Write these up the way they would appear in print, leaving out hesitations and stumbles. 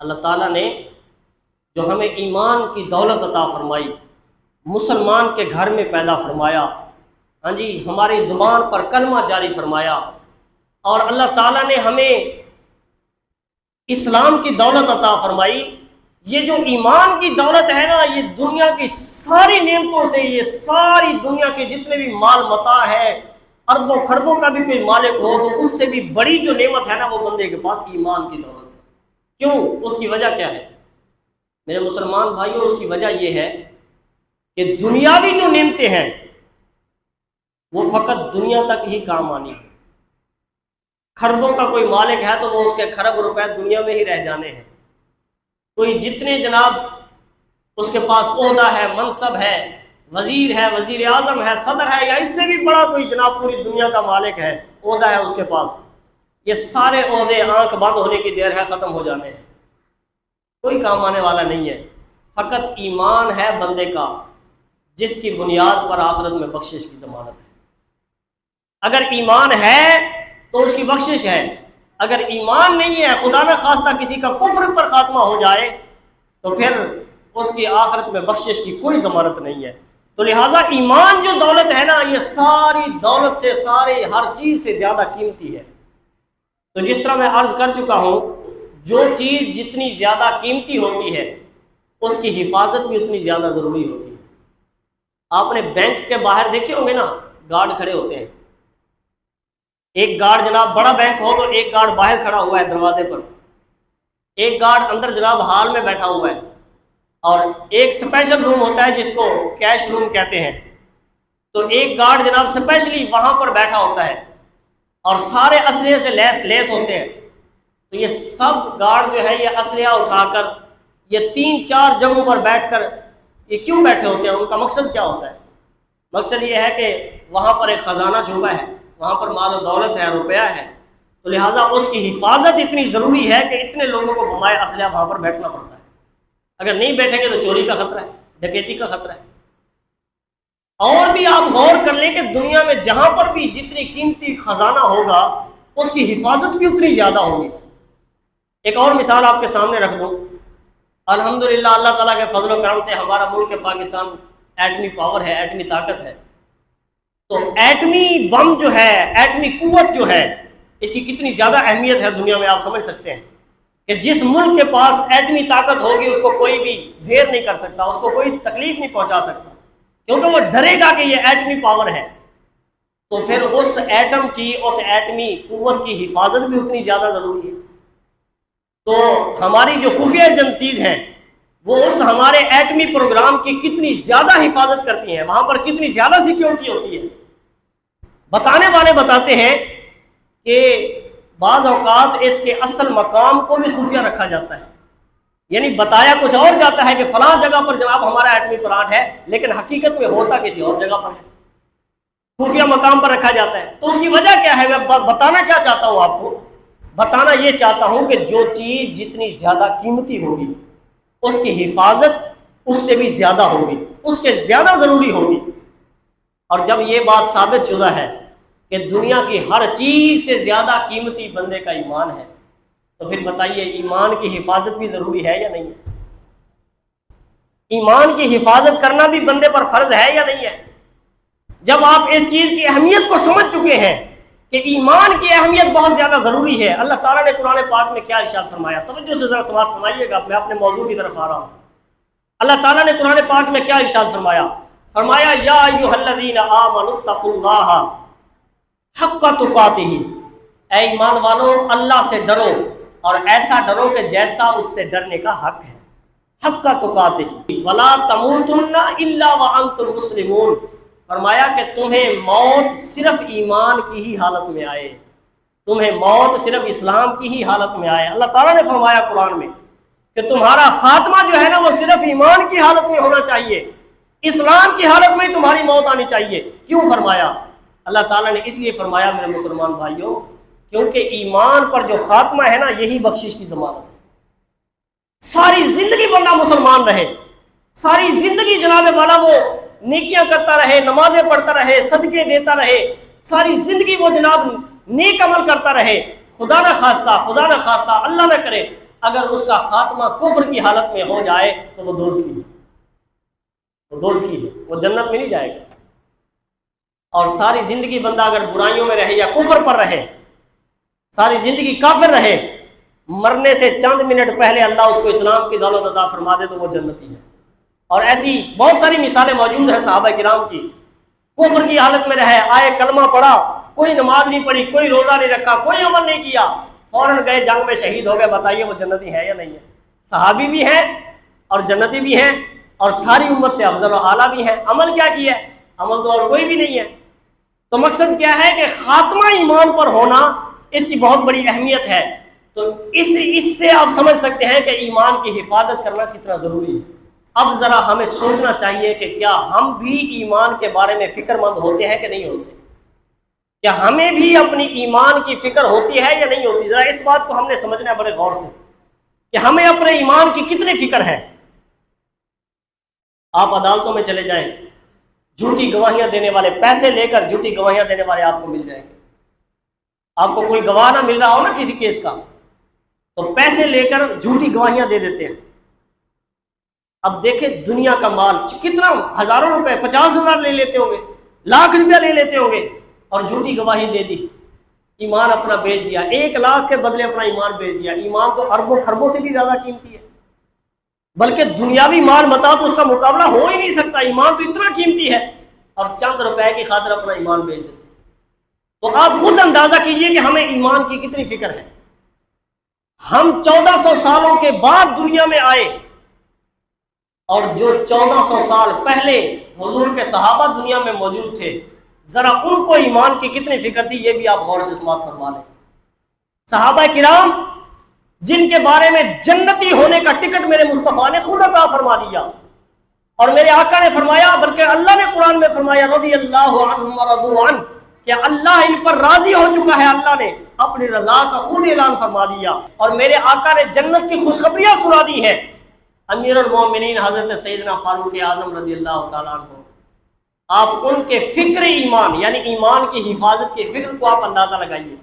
اللہ تعالیٰ نے جو ہمیں ایمان کی دولت عطا فرمائی، مسلمان کے گھر میں پیدا فرمایا، ہاں جی، ہماری زبان پر کلمہ جاری فرمایا، اور اللہ تعالیٰ نے ہمیں اسلام کی دولت عطا فرمائی. یہ جو ایمان کی دولت ہے نا، یہ دنیا کی ساری نعمتوں سے، یہ ساری دنیا کے جتنے بھی مال متاع ہے، اربوں خربوں کا بھی کوئی مالک ہو تو اس سے بھی بڑی جو نعمت ہے نا وہ بندے کے پاس ایمان کی دولت ہے. کیوں؟ اس کی وجہ کیا ہے میرے مسلمان بھائیوں؟ اس کی وجہ یہ ہے کہ دنیاوی جو نعمتیں ہیں وہ فقط دنیا تک ہی کام آنی ہے. خربوں کا کوئی مالک ہے تو وہ اس کے خرب روپے دنیا میں ہی رہ جانے ہیں. کوئی جتنے جناب اس کے پاس عہدہ ہے، منصب ہے، وزیر ہے، وزیر اعظم ہے، صدر ہے، یا اس سے بھی بڑا کوئی جناب پوری دنیا کا مالک ہے، عہدہ ہے اس کے پاس، یہ سارے عہدے آنکھ بند ہونے کی دیر ہے، ختم ہو جانے ہیں، کوئی کام آنے والا نہیں ہے. فقط ایمان ہے بندے کا جس کی بنیاد پر آخرت میں بخشش کی ضمانت ہے. اگر ایمان ہے تو اس کی بخشش ہے، اگر ایمان نہیں ہے، خدا نہ خواستہ کسی کا کفر پر خاتمہ ہو جائے تو پھر اس کی آخرت میں بخشش کی کوئی ضمانت نہیں ہے. تو لہٰذا ایمان جو دولت ہے نا، یہ ساری دولت سے، ساری ہر چیز سے زیادہ قیمتی ہے. تو جس طرح میں عرض کر چکا ہوں، جو چیز جتنی زیادہ قیمتی ہوتی ہے اس کی حفاظت بھی اتنی زیادہ ضروری ہوتی ہے. آپ نے بینک کے باہر دیکھے ہوں گے نا، گارڈ کھڑے ہوتے ہیں. ایک گارڈ جناب بڑا بینک ہو تو ایک گارڈ باہر کھڑا ہوا ہے دروازے پر، ایک گارڈ اندر جناب ہال میں بیٹھا ہوا ہے، اور ایک اسپیشل روم ہوتا ہے جس کو کیش روم کہتے ہیں. تو ایک گارڈ جناب اسپیشلی وہاں پر بیٹھا ہوتا ہے اور سارے اسلحے سے لیس ہوتے ہیں. تو یہ سب گارڈ جو ہے یہ اسلحہ اٹھا کر یہ 3-4 جگہوں پر بیٹھ کر یہ کیوں بیٹھے ہوتے ہیں؟ ان کا مقصد کیا ہوتا ہے؟ مقصد یہ ہے کہ وہاں پر ایک خزانہ چھپا ہے، وہاں پر مال و دولت ہے، روپیہ ہے، تو لہٰذا اس کی حفاظت اتنی ضروری ہے کہ اتنے لوگوں کو بمائے اسلحہ وہاں پر بیٹھنا پڑتا ہے. اگر نہیں بیٹھیں گے تو چوری کا خطرہ ہے، ڈکیتی کا خطرہ ہے. اور بھی آپ غور کر لیں کہ دنیا میں جہاں پر بھی جتنی قیمتی خزانہ ہوگا اس کی حفاظت بھی اتنی زیادہ ہوگی. ایک اور مثال آپ کے سامنے رکھ دوں. الحمدللہ اللہ تعالیٰ کے فضل و کرم سے ہمارا ملک پاکستان ایٹمی پاور ہے، ایٹمی طاقت ہے. تو ایٹمی بم جو ہے، ایٹمی قوت جو ہے، اس کی کتنی زیادہ اہمیت ہے دنیا میں آپ سمجھ سکتے ہیں کہ جس ملک کے پاس ایٹمی طاقت ہوگی اس کو کوئی بھی زیر نہیں کر سکتا، اس کو کوئی تکلیف نہیں پہنچا سکتا، کیونکہ وہ ڈرے گا کہ یہ ایٹمی پاور ہے. تو پھر اس ایٹم کی، اس ایٹمی قوت کی حفاظت بھی اتنی زیادہ ضروری ہے. تو ہماری جو خفیہ ایجنسیز ہیں وہ اس ہمارے ایٹمی پروگرام کی کتنی زیادہ حفاظت کرتی ہیں، وہاں پر کتنی زیادہ سیکیورٹی ہوتی ہے. بتانے والے بتاتے ہیں کہ بعض اوقات اس کے اصل مقام کو بھی خفیہ رکھا جاتا ہے، یعنی بتایا کچھ اور جاتا ہے کہ فلاں جگہ پر جناب ہمارا ایٹمی پلانٹ ہے، لیکن حقیقت میں ہوتا کسی اور جگہ پر ہے، خفیہ مقام پر رکھا جاتا ہے. تو اس کی وجہ کیا ہے؟ میں بتانا کیا چاہتا ہوں آپ کو؟ بتانا یہ چاہتا ہوں کہ جو چیز جتنی زیادہ قیمتی ہوگی اس کی حفاظت اس سے بھی زیادہ ہوگی، اس کے زیادہ ضروری ہوگی. اور جب یہ بات ثابت شدہ ہے کہ دنیا کی ہر چیز سے زیادہ قیمتی بندے کا ایمان ہے، تو پھر بتائیے ایمان کی حفاظت بھی ضروری ہے یا نہیں ہے؟ ایمان کی حفاظت کرنا بھی بندے پر فرض ہے یا نہیں ہے؟ جب آپ اس چیز کی اہمیت کو سمجھ چکے ہیں کہ ایمان کی اہمیت بہت زیادہ ضروری ہے. اللہ تعالیٰ نے قرآن پاک میں کیا ارشاد فرمایا؟ توجہ سے ذرا سماعت فرمائیے گا، میں اپنے موضوع کی طرف آ رہا ہوں. اللہ تعالیٰ نے قرآن پاک میں کیا ارشاد فرمایا؟ فرمایا یا ایھا الذین آمنوا اتقوا اللہ حق تقاتہ، اے ایمان والو اللہ سے ڈرو اور ایسا ڈرو کہ جیسا اس سے ڈرنے کا حق ہے. حق تقاتہ ولا تموتن الا وانتم مسلمون، فرمایا کہ تمہیں موت صرف ایمان کی ہی حالت میں آئے، تمہیں موت صرف اسلام کی ہی حالت میں آئے. اللہ تعالیٰ نے فرمایا قرآن میں کہ تمہارا خاتمہ جو ہے نا وہ صرف ایمان کی حالت میں ہونا چاہیے، اسلام کی حالت میں تمہاری موت آنی چاہیے. کیوں فرمایا؟ اللہ تعالیٰ نے اس لیے فرمایا میرے مسلمان بھائیوں، کیونکہ ایمان پر جو خاتمہ ہے نا یہی بخشش کی ضمانت ہے. ساری زندگی بندہ مسلمان رہے، ساری زندگی جناب والا وہ نیکیاں کرتا رہے، نمازیں پڑھتا رہے، صدقے دیتا رہے، ساری زندگی وہ جناب نیک عمل کرتا رہے، خدا نہ خواستہ اللہ نہ کرے اگر اس کا خاتمہ کفر کی حالت میں ہو جائے تو وہ دوزخی ہے، وہ دوزخی ہے، وہ جنت میں نہیں جائے گا۔ اور ساری زندگی بندہ اگر برائیوں میں رہے یا کفر پر رہے، ساری زندگی کافر رہے، مرنے سے چند منٹ پہلے اللہ اس کو اسلام کی دولت عطا فرما دے تو وہ جنتی ہے۔ اور ایسی بہت ساری مثالیں موجود ہیں صحابہ کرام کی، کفر کی حالت میں رہے، آئے کلمہ پڑھا، کوئی نماز نہیں پڑھی، کوئی روزہ نہیں رکھا، کوئی عمل نہیں کیا، فوراً گئے جنگ میں شہید ہو گئے، بتائیے وہ جنتی ہے یا نہیں ہے؟ صحابی بھی ہیں اور جنتی بھی ہیں اور ساری امت سے افضل و اعلیٰ بھی ہیں۔ عمل کیا کیا ہے؟ عمل تو اور کوئی بھی نہیں ہے۔ تو مقصد کیا ہے کہ خاتمہ ایمان پر ہونا اس کی بہت بڑی اہمیت ہے۔ تو اس سے آپ سمجھ سکتے ہیں کہ ایمان کی حفاظت کرنا کتنا ضروری ہے۔ اب ذرا ہمیں سوچنا چاہیے کہ کیا ہم بھی ایمان کے بارے میں فکر مند ہوتے ہیں کہ نہیں ہوتے؟ کیا ہمیں بھی اپنی ایمان کی فکر ہوتی ہے یا نہیں ہوتی؟ ذرا اس بات کو ہم نے سمجھنا ہے بڑے غور سے کہ ہمیں اپنے ایمان کی کتنی فکر ہے۔ آپ عدالتوں میں چلے جائیں، جھوٹی گواہیاں دینے والے، پیسے لے کر جھوٹی گواہیاں دینے والے آپ کو مل جائیں گے۔ آپ کو کوئی گواہ نہ مل رہا ہو نا کسی کیس کا، تو پیسے لے کر جھوٹی گواہیاں دے دیتے ہیں۔ اب دیکھیں دنیا کا مال کتنا، ہزاروں روپے، 50,000 لے لیتے ہوں گے، لاکھ روپیہ لے لیتے ہوں گے اور جھوٹی گواہی دے دی، ایمان اپنا بیچ دیا، 1,00,000 کے بدلے اپنا ایمان بیچ دیا۔ ایمان تو اربوں خربوں سے بھی زیادہ قیمتی ہے، بلکہ دنیاوی مال متا تو اس کا مقابلہ ہو ہی نہیں سکتا، ایمان تو اتنا قیمتی ہے، اور چند روپے کی خاطر اپنا ایمان بیچ دیتے ہیں۔ تو آپ خود اندازہ کیجئے کہ ہمیں ایمان کی کتنی فکر ہے۔ ہم 1400 سالوں کے بعد دنیا میں آئے، اور جو 1400 سال پہلے حضور کے صحابہ دنیا میں موجود تھے، ذرا ان کو ایمان کی کتنی فکر تھی، یہ بھی آپ غور سے سماعت فرما لیں۔ صحابہ کرام جن کے بارے میں جنتی ہونے کا ٹکٹ میرے مصطفیٰ نے خود عطا فرما دیا، اور میرے آقا نے فرمایا، بلکہ اللہ نے قرآن میں فرمایا رضی اللہ عنہم ورضوا عنہ، کہ اللہ ان پر راضی ہو چکا ہے، اللہ نے اپنی رضا کا خود اعلان فرما دیا، اور میرے آقا نے جنت کی خوشخبریاں سنا دی ہیں۔ امیر المومنین حضرت سیدنا فاروق اعظم رضی اللہ تعالیٰ عنہ، آپ ان کے فکر ایمان یعنی ایمان کی حفاظت کی فکر کو آپ اندازہ لگائیے۔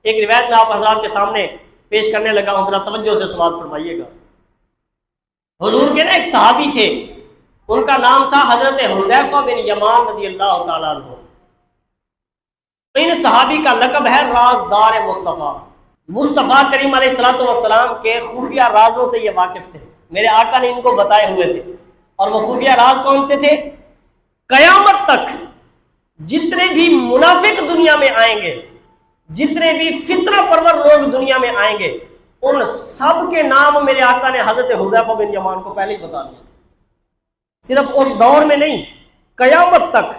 ایک روایت میں آپ حضرات کے سامنے پیش کرنے لگا ہوں، ذرا توجہ سے سماعت فرمائیے گا۔ حضور کے نا ایک صحابی تھے، ان کا نام تھا حضرت حذیفہ بن یمان رضی اللہ تعالیٰ عنہ۔ ان صحابی کا لقب ہے رازدار مصطفیٰ۔ مصطفیٰ کریم علیہ السلام کے خفیہ رازوں سے یہ واقف تھے، میرے آقا نے ان کو بتائے ہوئے تھے۔ اور وہ خفیہ راز کون سے تھے؟ قیامت تک جتنے بھی منافق دنیا میں آئیں گے، جتنے بھی فتنہ پرور لوگ دنیا میں آئیں گے، ان سب کے نام میرے آقا نے حضرت حذیفہ بن یمان کو پہلے ہی بتا دیے تھے۔ صرف اس دور میں نہیں، قیامت تک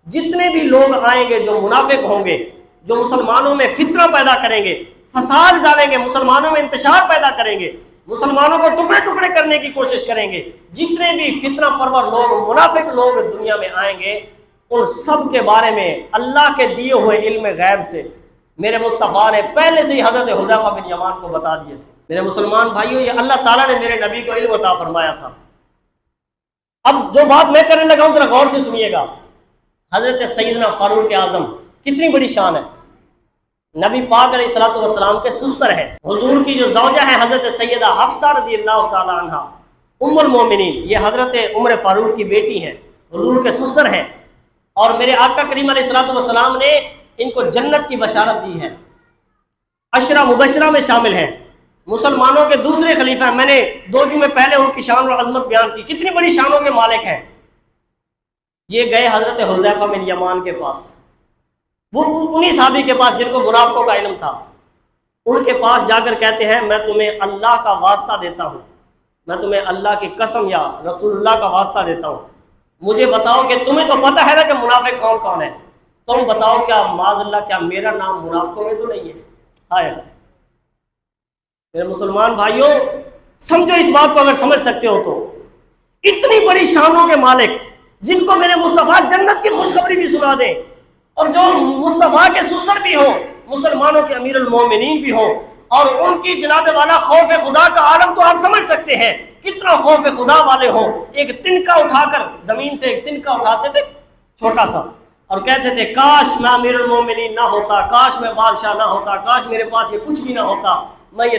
جتنے بھی لوگ آئیں گے جو منافق ہوں گے، جو مسلمانوں میں فتنہ پیدا کریں گے، فساد ڈالیں گے، مسلمانوں میں انتشار پیدا کریں گے، مسلمانوں کو ٹکڑے ٹکڑے کرنے کی کوشش کریں گے، جتنے بھی فتنہ پرور لوگ، منافق لوگ دنیا میں آئیں گے، ان سب کے بارے میں اللہ کے دیے ہوئے علم غیب سے میرے مصطفیٰ نے پہلے سے ہی حضرت حذیفہ بن یمان کو بتا دیے تھے۔ میرے مسلمان بھائیوں، یہ اللہ تعالیٰ نے میرے نبی کو علم عطا فرمایا تھا۔ اب جو بات میں کرنے لگا ہوں ذرا غور سے سنیے گا۔ حضرت سیدنا فاروق اعظم کتنی بڑی شان ہے، نبی پاک علیہ الصلوۃ والسلام کے سسر ہیں۔ حضور کی جو زوجہ ہے حضرت سیدہ حفصہ رضی اللہ تعالی عنہ ام المومنین، یہ حضرت عمر فاروق کی بیٹی ہیں، حضور کے سسر ہیں، اور میرے آقا کریم علیہ الصلوۃ والسلام نے ان کو جنت کی بشارت دی ہے، عشرہ مبشرہ میں شامل ہیں، مسلمانوں کے دوسرے خلیفہ ہیں۔ میں نے 2 جمعے پہلے ان کی شان اور عظمت بیان کی، کتنی بڑی شانوں کے مالک ہیں۔ یہ گئے حضرت حذیفہ بن یمان کے پاس، وہ انہی صحابی کے پاس جن کو منافقوں کا علم تھا، ان کے پاس جا کر کہتے ہیں میں تمہیں اللہ کا واسطہ دیتا ہوں، میں تمہیں اللہ کی قسم یا رسول اللہ کا واسطہ دیتا ہوں، مجھے بتاؤ کہ تمہیں تو پتہ ہے نا کہ منافق کون کون ہے، تم بتاؤ کیا معاذ اللہ کیا میرا نام منافقوں میں تو نہیں ہے؟ ہائے ہائے میرے مسلمان بھائیوں، سمجھو اس بات کو، اگر سمجھ سکتے ہو تو اتنی بڑی شانوں کے مالک جن کو میرے مصطفیٰ جنت کی خوشخبری بھی سنا دیں، اور جو مصطفیٰ کے سسر بھی ہوں، مسلمانوں کے امیر المومنین بھی ہوں، اور ان کی جناب والا خوف خدا کا عالم تو آپ سمجھ سکتے ہیں، کتنا خوف خدا والے ہوں، ایک تنکا اٹھا کر زمین سے ایک تنکا اٹھاتے تھے چھوٹا سا، اور کہتے تھے کاش میں امیر المومنین نہ ہوتا، کاش میں بادشاہ نہ ہوتا، کاش میرے پاس یہ کچھ بھی نہ ہوتا، میں یہ